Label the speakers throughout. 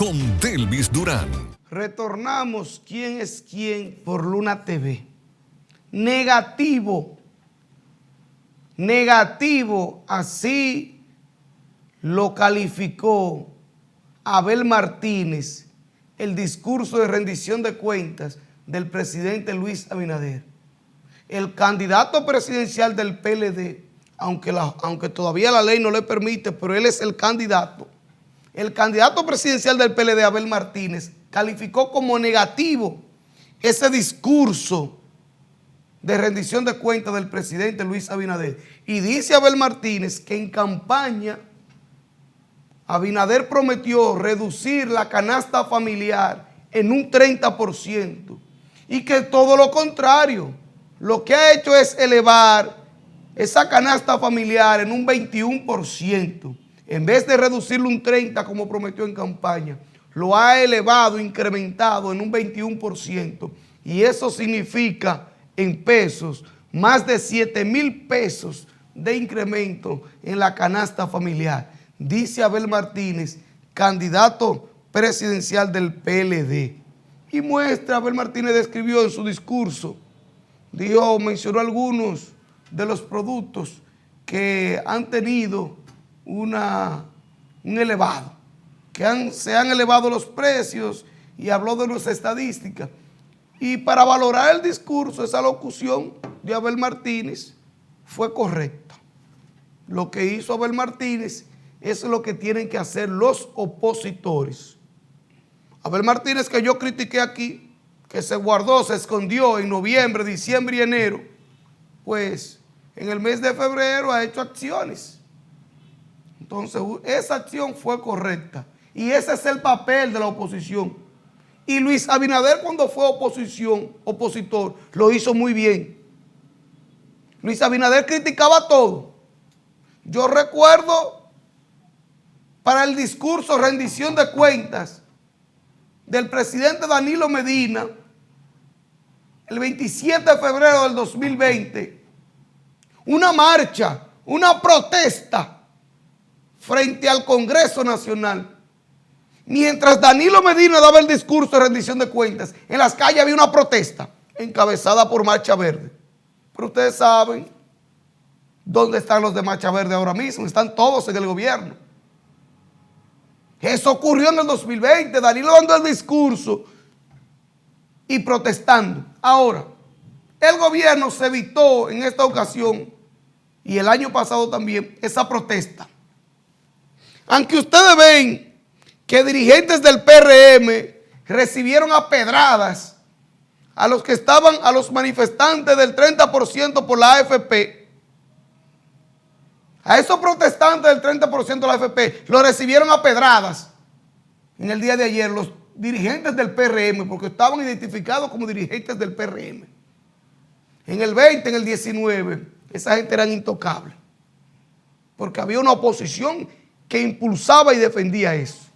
Speaker 1: con Delvis Durán.
Speaker 2: Retornamos ¿Quién es quién? Por Luna TV. Negativo, así lo calificó Abel Martínez el discurso de rendición de cuentas del presidente Luis Abinader. El candidato presidencial del PLD, aunque todavía la ley no le permite, pero él es el candidato. El candidato presidencial del PLD, Abel Martínez, calificó como negativo ese discurso de rendición de cuentas del presidente Luis Abinader. Y dice Abel Martínez que en campaña Abinader prometió reducir la canasta familiar en un 30% y que todo lo contrario, lo que ha hecho es elevar esa canasta familiar en un 21%. En vez de reducirlo un 30% como prometió en campaña, lo ha elevado, incrementado en un 21%. Y eso significa en pesos más de 7,000 pesos de incremento en la canasta familiar. Dice Abel Martínez, candidato presidencial del PLD. Y muestra, Abel Martínez describió en su discurso, mencionó algunos de los productos que han tenido un elevado, se han elevado los precios y habló de las estadísticas. Y para valorar el discurso, esa locución de Abel Martínez fue correcta. Lo que hizo Abel Martínez es lo que tienen que hacer los opositores. Abel Martínez, que yo critiqué aquí, que se guardó, se escondió en noviembre, diciembre y enero, pues en el mes de febrero ha hecho acciones. Entonces, esa acción fue correcta. Y ese es el papel de la oposición. Y Luis Abinader, cuando fue opositor, lo hizo muy bien. Luis Abinader criticaba todo. Yo recuerdo para el discurso rendición de cuentas del presidente Danilo Medina, el 27 de febrero del 2020, una marcha, una protesta frente al Congreso Nacional. Mientras Danilo Medina daba el discurso de rendición de cuentas, en las calles había una protesta encabezada por Marcha Verde. Pero ustedes saben dónde están los de Marcha Verde ahora mismo. Están todos en el gobierno. Eso ocurrió en el 2020. Danilo dando el discurso y protestando. Ahora, el gobierno se evitó en esta ocasión y el año pasado también esa protesta. Aunque ustedes ven que dirigentes del PRM recibieron a pedradas a los manifestantes del 30% por la AFP. A esos protestantes del 30% de la AFP los recibieron a pedradas en el día de ayer los dirigentes del PRM, porque estaban identificados como dirigentes del PRM. En el 20, en el 19, esa gente eran intocables, porque había una oposición que impulsaba y defendía eso.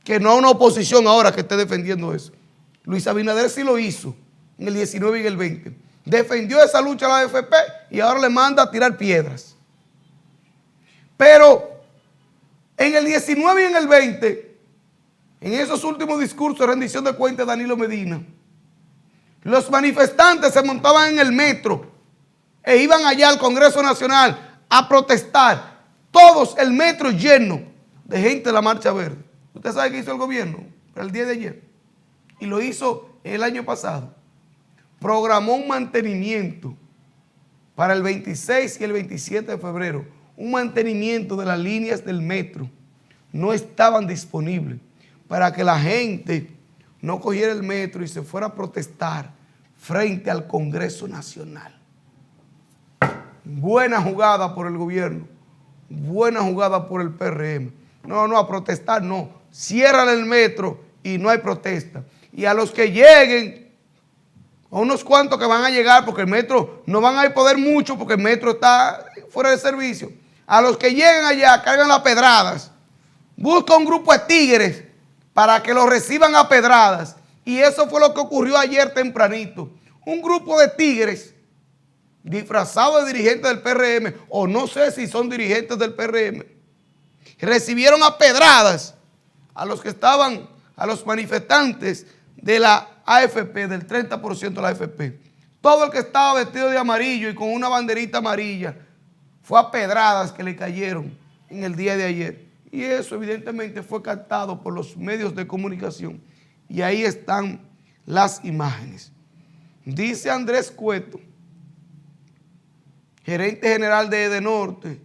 Speaker 2: Que no una oposición ahora que esté defendiendo eso. Luis Abinader sí lo hizo en el 19 y en el 20. Defendió esa lucha a la AFP y ahora le manda a tirar piedras. Pero en el 19 y en el 20, en esos últimos discursos de rendición de cuentas de Danilo Medina, los manifestantes se montaban en el metro e iban allá al Congreso Nacional a protestar. Todos el metro lleno de gente de la Marcha Verde. ¿Usted sabe qué hizo el gobierno para el día de ayer? Y lo hizo el año pasado. Programó un mantenimiento para el 26 y el 27 de febrero. Un mantenimiento de las líneas del metro. No estaban disponibles para que la gente no cogiera el metro y se fuera a protestar frente al Congreso Nacional. Buena jugada por el gobierno. Buena jugada por el PRM. No, a protestar no. Cierran el metro y no hay protesta. Y a los que lleguen, a unos cuantos que van a llegar, porque el metro no van a poder mucho, porque el metro está fuera de servicio. A los que lleguen allá, cargan las pedradas. Busca un grupo de tigres para que los reciban a pedradas. Y eso fue lo que ocurrió ayer tempranito. Un grupo de tigres disfrazados de dirigentes del PRM, o no sé si son dirigentes del PRM, recibieron a pedradas a los que estaban, a los manifestantes de la AFP, del 30% de la AFP. Todo el que estaba vestido de amarillo y con una banderita amarilla fue a pedradas que le cayeron en el día de ayer. Y eso evidentemente fue captado por los medios de comunicación. Y ahí están las imágenes. Dice Andrés Cueto, gerente general de Edenorte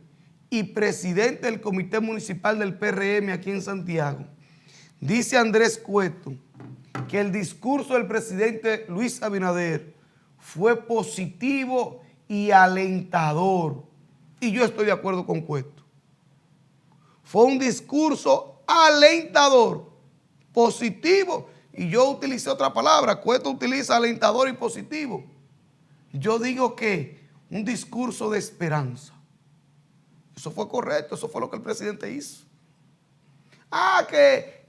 Speaker 2: y presidente del Comité Municipal del PRM aquí en Santiago. Dice Andrés Cueto que el discurso del presidente Luis Abinader fue positivo y alentador. Y yo estoy de acuerdo con Cueto. Fue un discurso alentador, positivo. Y yo utilicé otra palabra. Cueto utiliza alentador y positivo. Yo digo que un discurso de esperanza. Eso fue correcto, eso fue lo que el presidente hizo.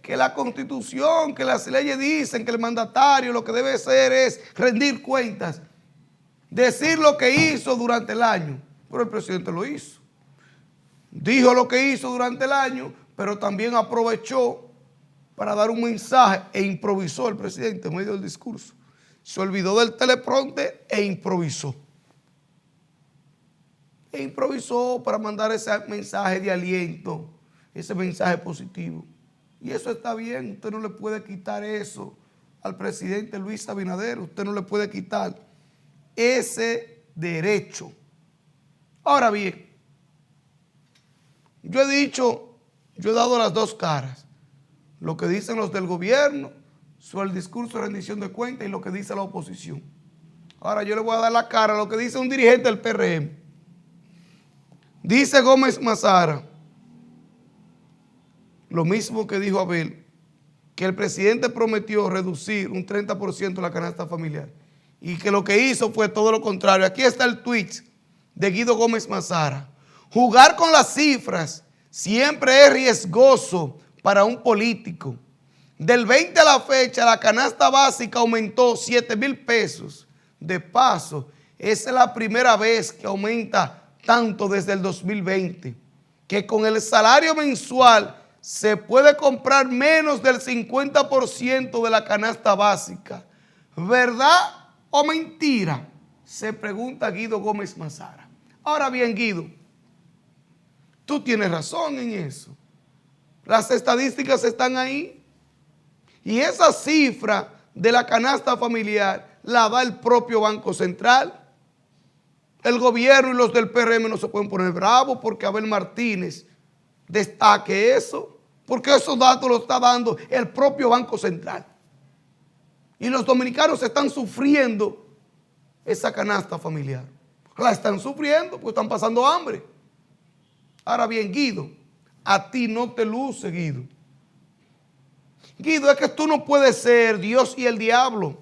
Speaker 2: Que la Constitución, que las leyes dicen que el mandatario lo que debe hacer es rendir cuentas, decir lo que hizo durante el año. Pero el presidente lo hizo. Dijo lo que hizo durante el año, pero también aprovechó para dar un mensaje e improvisó el presidente en medio del discurso. Se olvidó del teleprompter e improvisó. E improvisó para mandar ese mensaje de aliento, ese mensaje positivo. Y eso está bien, usted no le puede quitar eso al presidente Luis Abinader, usted no le puede quitar ese derecho. Ahora bien, yo he dado las dos caras, lo que dicen los del gobierno sobre el discurso de rendición de cuentas y lo que dice la oposición. Ahora yo le voy a dar la cara a lo que dice un dirigente del PRM. Dice Gómez Mazara, lo mismo que dijo Abel, que el presidente prometió reducir un 30% la canasta familiar y que lo que hizo fue todo lo contrario. Aquí está el tweet de Guido Gómez Mazara. Jugar con las cifras siempre es riesgoso para un político. Del 20 a la fecha, la canasta básica aumentó 7,000 pesos. De paso, esa es la primera vez que aumenta tanto desde el 2020, que con el salario mensual se puede comprar menos del 50% de la canasta básica. ¿Verdad o mentira? Se pregunta Guido Gómez Mazara. Ahora bien, Guido, tú tienes razón en eso. Las estadísticas están ahí. Y esa cifra de la canasta familiar la da el propio Banco Central. El gobierno y los del PRM no se pueden poner bravos porque Abel Martínez destaque eso, porque esos datos los está dando el propio Banco Central. Y los dominicanos están sufriendo esa canasta familiar. La están sufriendo porque están pasando hambre. Ahora bien, Guido, a ti no te luce, Guido. Guido, es que tú no puedes ser Dios y el diablo.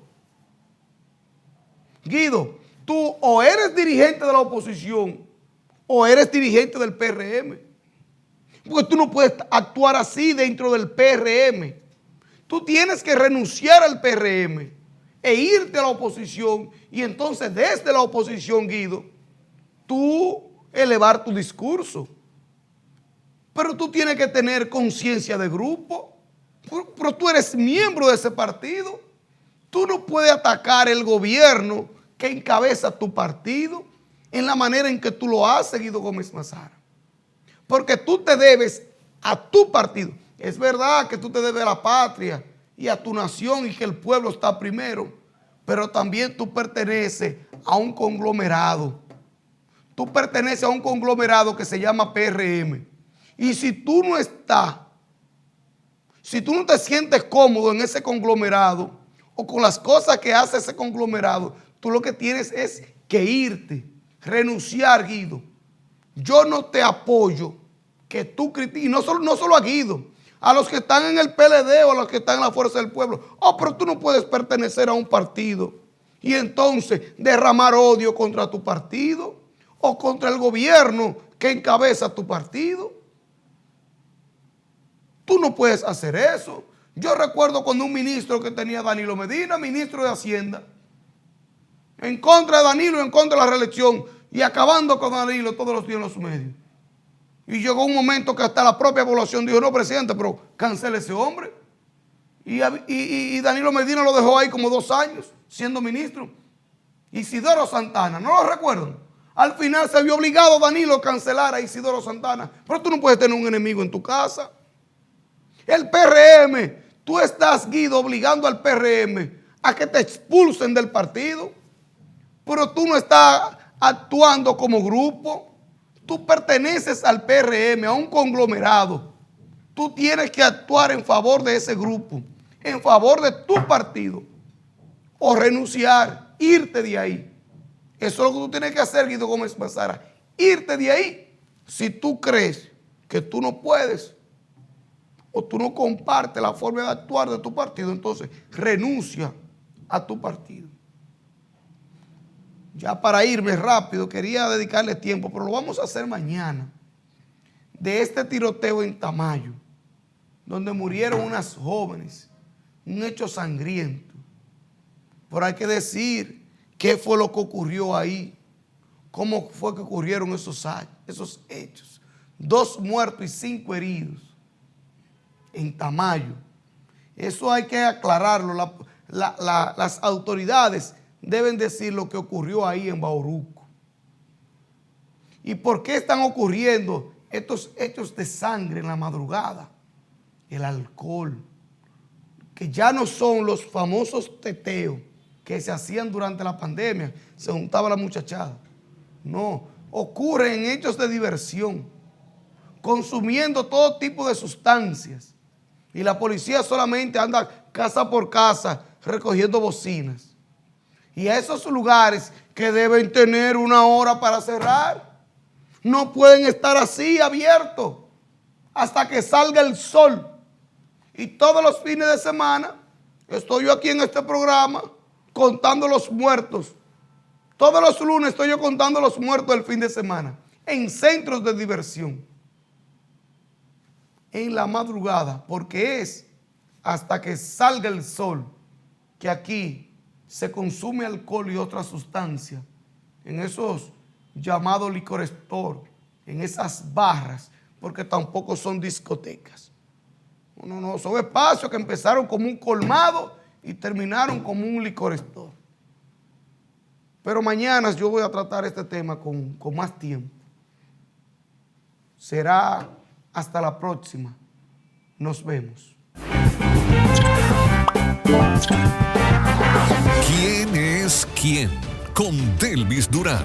Speaker 2: Guido, tú o eres dirigente de la oposición o eres dirigente del PRM. Porque tú no puedes actuar así dentro del PRM. Tú tienes que renunciar al PRM e irte a la oposición y entonces desde la oposición, Guido, tú elevar tu discurso. Pero tú tienes que tener conciencia de grupo. Pero tú eres miembro de ese partido. Tú no puedes atacar el gobierno que encabeza tu partido en la manera en que tú lo haces, Guido Gómez Mazara. Porque tú te debes a tu partido. Es verdad que tú te debes a la patria y a tu nación y que el pueblo está primero, pero también tú perteneces a un conglomerado. Tú perteneces a un conglomerado que se llama PRM. Y si tú no estás, si tú no te sientes cómodo en ese conglomerado o con las cosas que hace ese conglomerado, tú lo que tienes es que irte, renunciar, Guido. Yo no te apoyo que tú critiques, no solo a Guido, a los que están en el PLD o a los que están en la Fuerza del Pueblo. Oh, pero tú no puedes pertenecer a un partido y entonces derramar odio contra tu partido o contra el gobierno que encabeza tu partido. Tú no puedes hacer eso. Yo recuerdo cuando un ministro que tenía Danilo Medina, ministro de Hacienda, en contra de Danilo, en contra de la reelección y acabando con Danilo todos los días en los medios. Y llegó un momento que hasta la propia población dijo, no, presidente, pero cancele ese hombre. Y Danilo Medina lo dejó ahí como 2 años siendo ministro. Isidoro Santana, ¿no lo recuerdan? Al final se vio obligado Danilo a cancelar a Isidoro Santana. Pero tú no puedes tener un enemigo en tu casa. El PRM, tú estás, Guido, obligando al PRM a que te expulsen del partido. Pero tú no estás actuando como grupo. Tú perteneces al PRM, a un conglomerado. Tú tienes que actuar en favor de ese grupo, en favor de tu partido. O renunciar, irte de ahí. Eso es lo que tú tienes que hacer, Guido Gómez Mazara. Irte de ahí. Si tú crees que tú no puedes o tú no compartes la forma de actuar de tu partido, entonces renuncia a tu partido. Ya para irme rápido, quería dedicarle tiempo, pero lo vamos a hacer mañana. De este tiroteo en Tamayo, donde murieron unas jóvenes, un hecho sangriento. Pero hay que decir qué fue lo que ocurrió ahí, cómo fue que ocurrieron esos hechos. 2 muertos y 5 heridos en Tamayo. Eso hay que aclararlo. Las autoridades deben decir lo que ocurrió ahí en Bauruco. ¿Y por qué están ocurriendo estos hechos de sangre en la madrugada? El alcohol, que ya no son los famosos teteos que se hacían durante la pandemia, se juntaba la muchachada. No, ocurren en hechos de diversión, consumiendo todo tipo de sustancias. Y la policía solamente anda casa por casa recogiendo bocinas. Y a esos lugares que deben tener 1 hora para cerrar, no pueden estar así abiertos hasta que salga el sol. Y todos los fines de semana estoy yo aquí en este programa contando los muertos. Todos los lunes estoy yo contando los muertos del fin de semana en centros de diversión. En la madrugada, porque es hasta que salga el sol que aquí se consume alcohol y otras sustancias en esos llamados licor store, en esas barras, porque tampoco son discotecas. No, son espacios que empezaron como un colmado y terminaron como un licor store. Pero mañana yo voy a tratar este tema con más tiempo. Será hasta la próxima. Nos vemos.
Speaker 1: ¿Quién es quién? Con Delvis Durán.